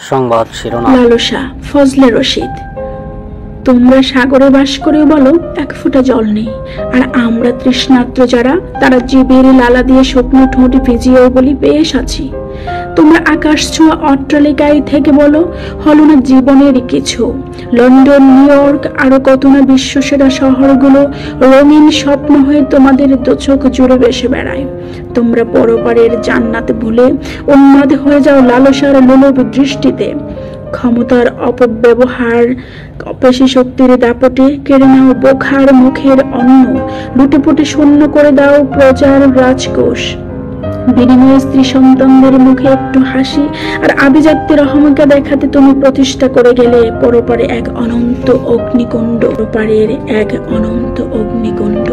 সংবাদ শিরোনাম। লালসা, ফজলে রশিদ। তোমরা সাগরে বাস করে বলো এক ফোঁটা জল নেই, আর আমরা তৃষ্ণার্ত যারা, তারা জীবের লালা দিয়ে শুকনো ঠোঁটে ভিজিয়েও বলি বেশ আছি। তোমরা আকাশ ছোঁয়া অট্টালিকায় থেকে বলো হলো না জীবনের কিছু। লন্ডন, নিউ ইয়র্ক, আরো কত না বিশ্বসেরা শহরগুলো রঙিন স্বপ্ন হয়ে তোমাদের দোচোখ জুড়ে বেসে বেড়ায়। তোমরা পরপারের জান্নাত ভুলে উন্মাদ হয়ে যাও লালসার লোলুপ দৃষ্টিতে। ক্ষমতার অপব্যবহার, পেশি শক্তির দাপটে কেড়ে নাও বোখার মুখের অন্ন, লুটেপুটে শূন্য করে দাও প্রজার রাজকোষ। বিনিময়ে স্ত্রী সন্তানদের মুখে একটু হাসি আর আভিজাত্যের অহমিকা দেখাতে তুমি প্রতিষ্ঠা করে গেলে পরপারে এক অনন্ত অগ্নিকুণ্ড, পরপারের এক অনন্ত অগ্নিকুণ্ড।